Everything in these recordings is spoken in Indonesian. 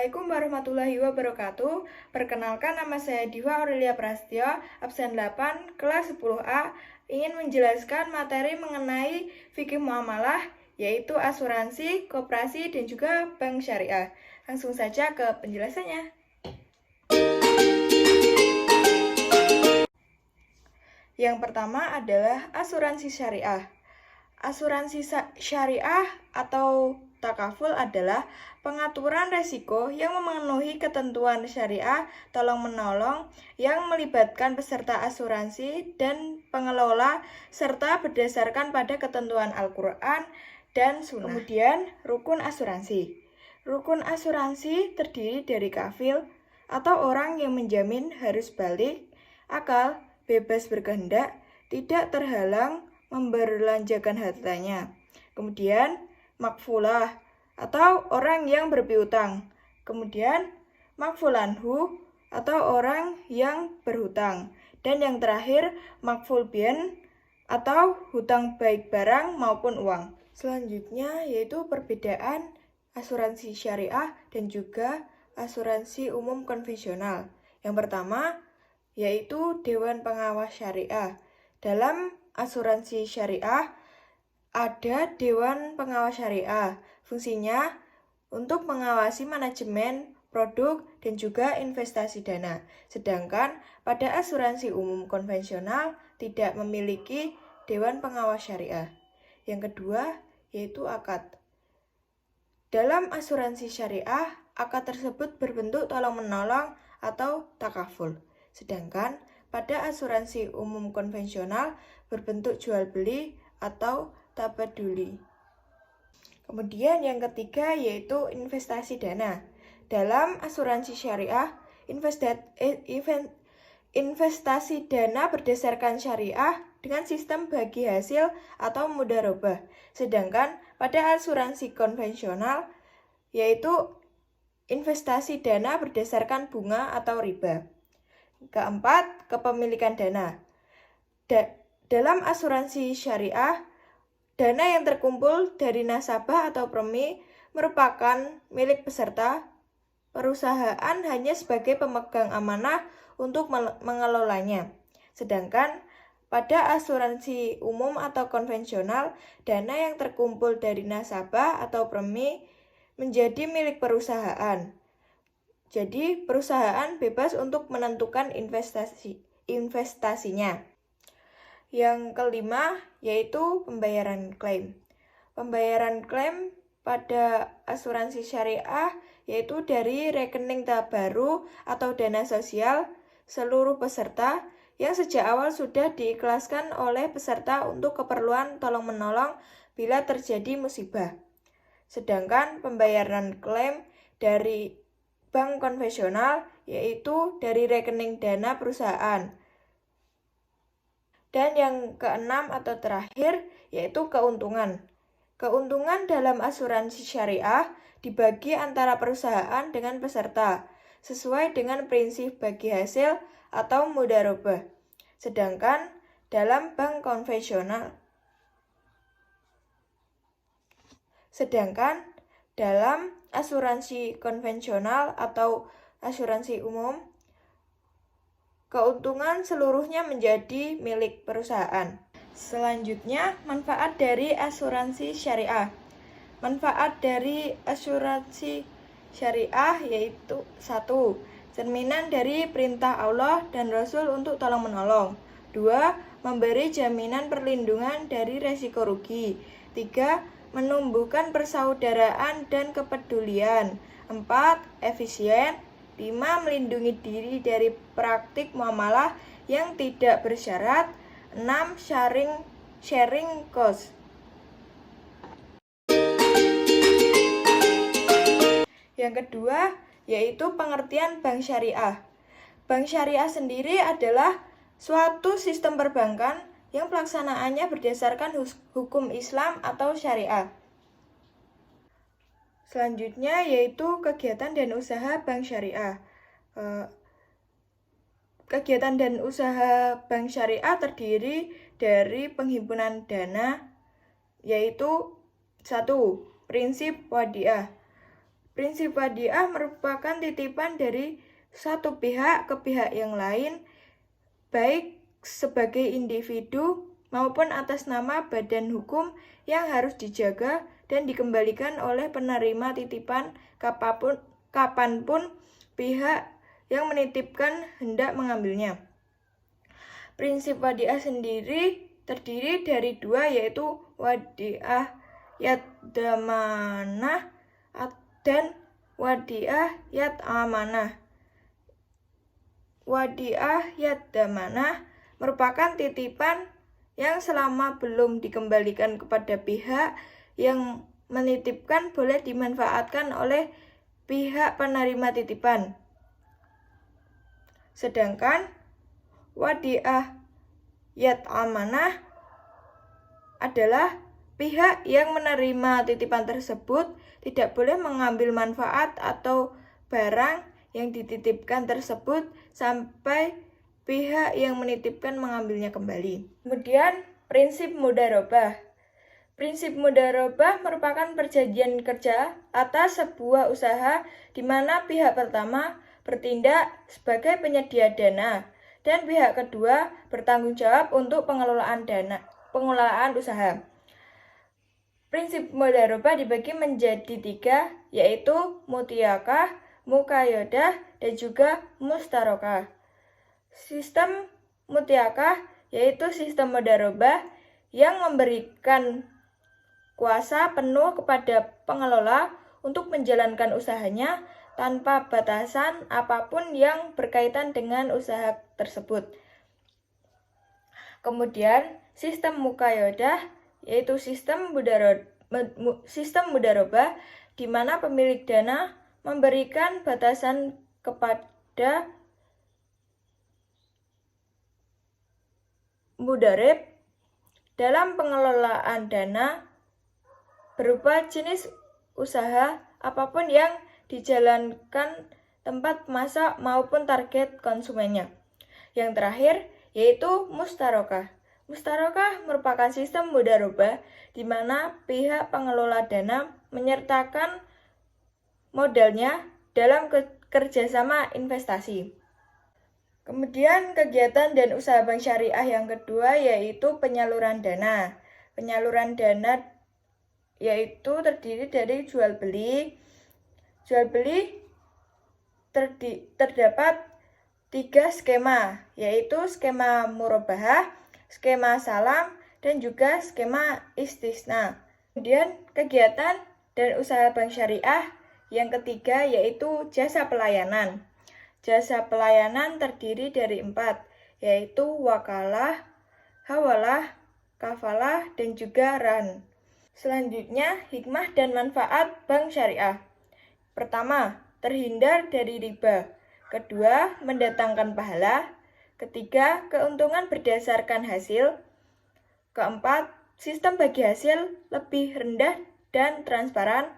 Assalamualaikum warahmatullahi wabarakatuh. Perkenalkan, nama saya Diva Aurelia Prastyo, absen 8, kelas 10A, ingin menjelaskan materi mengenai fikih muamalah, yaitu asuransi, koperasi, dan juga bank syariah. Langsung saja ke penjelasannya. Yang pertama adalah asuransi syariah. Asuransi syariah atau takaful adalah pengaturan resiko yang memenuhi ketentuan syariah tolong-menolong yang melibatkan peserta asuransi dan pengelola serta berdasarkan pada ketentuan Al-Quran dan Sunnah. Kemudian, rukun asuransi. Rukun asuransi terdiri dari kafil atau orang yang menjamin harus balik, akal, bebas berkehendak, tidak terhalang, memberlanjakan hartanya. Kemudian makfulah atau orang yang berpiutang. Kemudian makfulanhu atau orang yang berhutang. Dan yang terakhir makful bien atau hutang baik barang maupun uang. Selanjutnya yaitu perbedaan asuransi syariah dan juga asuransi umum konvensional. Yang pertama yaitu Dewan Pengawas Syariah. Dalam asuransi syariah ada Dewan Pengawas Syariah. Fungsinya untuk mengawasi manajemen, produk, dan juga investasi dana. Sedangkan pada asuransi umum konvensional tidak memiliki Dewan Pengawas Syariah. Yang kedua yaitu akad. Dalam asuransi syariah, akad tersebut berbentuk tolong-menolong atau takaful. Sedangkan pada asuransi umum konvensional berbentuk jual beli atau tabaduli. Kemudian yang ketiga yaitu investasi dana. Dalam asuransi syariah, investasi dana berdasarkan syariah dengan sistem bagi hasil atau mudharabah. Sedangkan pada asuransi konvensional yaitu investasi dana berdasarkan bunga atau riba. Keempat, kepemilikan dana. Dalam asuransi syariah, dana yang terkumpul dari nasabah atau premi merupakan milik peserta. Perusahaan hanya sebagai pemegang amanah untuk mengelolanya. Sedangkan pada asuransi umum atau konvensional, dana yang terkumpul dari nasabah atau premi menjadi milik perusahaan. Jadi, perusahaan bebas untuk menentukan investasinya. Yang kelima, yaitu pembayaran klaim. Pembayaran klaim pada asuransi syariah yaitu dari rekening tabaru atau dana sosial seluruh peserta yang sejak awal sudah diikhlaskan oleh peserta untuk keperluan tolong-menolong bila terjadi musibah. Sedangkan pembayaran klaim dari bank konvensional yaitu dari rekening dana perusahaan. Dan yang keenam atau terakhir yaitu keuntungan. Keuntungan dalam asuransi syariah dibagi antara perusahaan dengan peserta sesuai dengan prinsip bagi hasil atau mudharabah. Sedangkan dalam bank konvensional dalam asuransi konvensional atau asuransi umum, keuntungan seluruhnya menjadi milik perusahaan. Selanjutnya, manfaat dari asuransi syariah. Manfaat dari asuransi syariah yaitu 1. Cerminan dari perintah Allah dan Rasul untuk tolong-menolong. 2. Memberi jaminan perlindungan dari resiko rugi. 3. Menumbuhkan persaudaraan dan kepedulian. 4. Efisien. 5. Melindungi diri dari praktik muamalah yang tidak bersyarat. 6. Sharing cost. Yang kedua yaitu pengertian bank syariah. Bank syariah sendiri adalah suatu sistem perbankan yang pelaksanaannya berdasarkan hukum Islam atau syariah. Selanjutnya yaitu kegiatan dan usaha bank syariah. Kegiatan dan usaha bank syariah terdiri dari penghimpunan dana, yaitu 1. Prinsip wadiah. Prinsip wadiah merupakan titipan dari satu pihak ke pihak yang lain, baik sebagai individu maupun atas nama badan hukum yang harus dijaga dan dikembalikan oleh penerima titipan kapanpun pihak yang menitipkan hendak mengambilnya. Prinsip wadiah sendiri terdiri dari dua, yaitu wadiah yadamanah dan wadiah yad amanah. Wadiah yadamanah merupakan titipan yang selama belum dikembalikan kepada pihak yang menitipkan boleh dimanfaatkan oleh pihak penerima titipan. Sedangkan wadiah yad amanah adalah pihak yang menerima titipan tersebut tidak boleh mengambil manfaat atau barang yang dititipkan tersebut sampai pihak yang menitipkan mengambilnya kembali. Kemudian, prinsip mudharabah. Prinsip mudharabah merupakan perjanjian kerja atas sebuah usaha di mana pihak pertama bertindak sebagai penyedia dana dan pihak kedua bertanggung jawab untuk pengelolaan usaha. Prinsip mudharabah dibagi menjadi 3, yaitu mutyaqah, muqayyadah, dan juga mustarokah. Sistem mutyaqah yaitu sistem mudharabah yang memberikan kuasa penuh kepada pengelola untuk menjalankan usahanya tanpa batasan apapun yang berkaitan dengan usaha tersebut. Kemudian, sistem muqayyadah yaitu sistem mudharabah di mana pemilik dana memberikan batasan kepada mudharib dalam pengelolaan dana berupa jenis usaha apapun yang dijalankan, tempat masak maupun target konsumennya. Yang terakhir yaitu mustarokah. Mustarokah merupakan sistem mudharabah di mana pihak pengelola dana menyertakan modalnya dalam kerjasama investasi. Kemudian kegiatan dan usaha bank syariah yang kedua yaitu penyaluran dana. Penyaluran dana yaitu terdiri dari jual beli. Jual beli terdapat 3 skema, yaitu skema murabahah, skema salam, dan juga skema istisna. Kemudian kegiatan dan usaha bank syariah yang ketiga yaitu jasa pelayanan. Jasa pelayanan terdiri dari 4, yaitu wakalah, hawalah, kafalah, dan juga ran. Selanjutnya, hikmah dan manfaat bank syariah. Pertama, terhindar dari riba. Kedua, mendatangkan pahala. Ketiga, keuntungan berdasarkan hasil. Keempat, sistem bagi hasil lebih rendah dan transparan.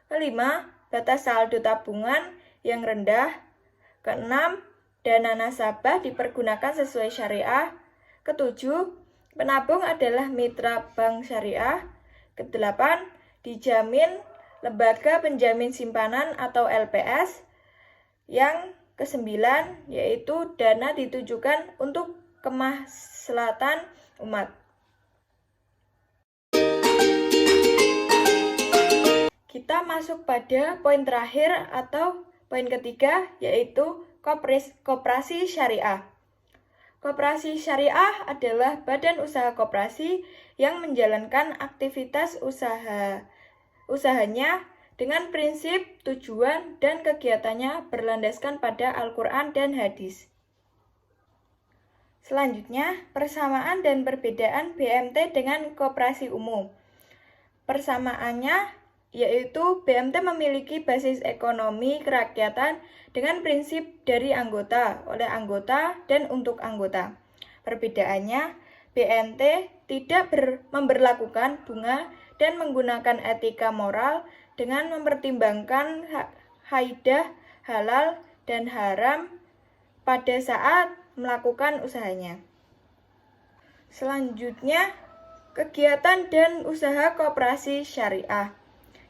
Kelima, batas saldo tabungan yang rendah. Keenam, dana nasabah dipergunakan sesuai syariah. Ketujuh, penabung adalah mitra bank syariah. Kedelapan, dijamin lembaga penjamin simpanan atau LPS. Yang kesembilan, yaitu dana ditujukan untuk kemaslahatan umat. Kita masuk pada poin terakhir atau poin ketiga, yaitu koperasi syariah. Koperasi syariah adalah badan usaha koperasi yang menjalankan aktivitas usahanya dengan prinsip, tujuan, dan kegiatannya berlandaskan pada Al-Quran dan hadis. Selanjutnya, persamaan dan perbedaan BMT dengan koperasi umum. Persamaannya yaitu BMT memiliki basis ekonomi kerakyatan dengan prinsip dari anggota, oleh anggota, dan untuk anggota. Perbedaannya, BMT tidak memberlakukan bunga dan menggunakan etika moral dengan mempertimbangkan kaidah halal dan haram pada saat melakukan usahanya. Selanjutnya, kegiatan dan usaha koperasi syariah.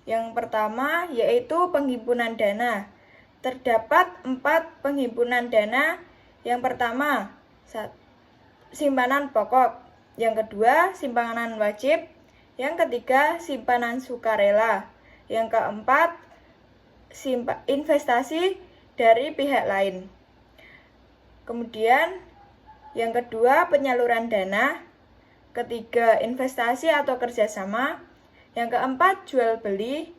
Yang pertama yaitu penghimpunan dana. Terdapat 4 penghimpunan dana. Yang pertama, simpanan pokok. Yang kedua, simpanan wajib. Yang ketiga, simpanan sukarela. Yang keempat, investasi dari pihak lain. Kemudian, yang kedua, penyaluran dana. Ketiga, investasi atau kerjasama. Yang keempat, jual beli.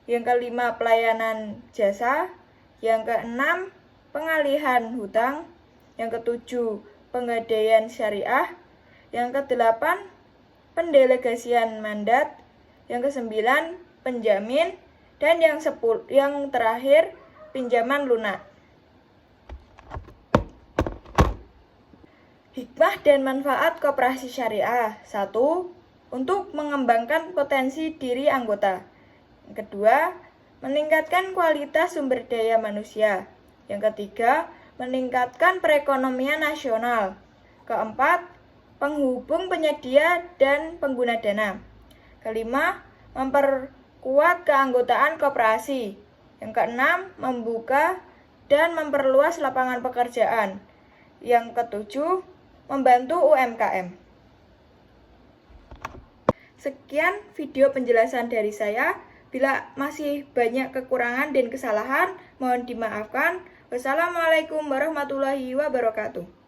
Yang kelima, pelayanan jasa. Yang keenam, pengalihan hutang. Yang ketujuh, penggadaian syariah. Yang kedelapan, pendelegasian mandat. Yang kesembilan, penjamin. Dan yang terakhir, pinjaman lunak. Hikmah dan manfaat koperasi syariah. 1. Untuk mengembangkan potensi diri anggota. Yang kedua, meningkatkan kualitas sumber daya manusia. Yang ketiga, meningkatkan perekonomian nasional. Keempat, penghubung penyedia dan pengguna dana. Kelima, memperkuat keanggotaan koperasi. Yang keenam, membuka dan memperluas lapangan pekerjaan. Yang ketujuh, membantu UMKM. Sekian video penjelasan dari saya. Bila masih banyak kekurangan dan kesalahan, mohon dimaafkan. Wassalamualaikum warahmatullahi wabarakatuh.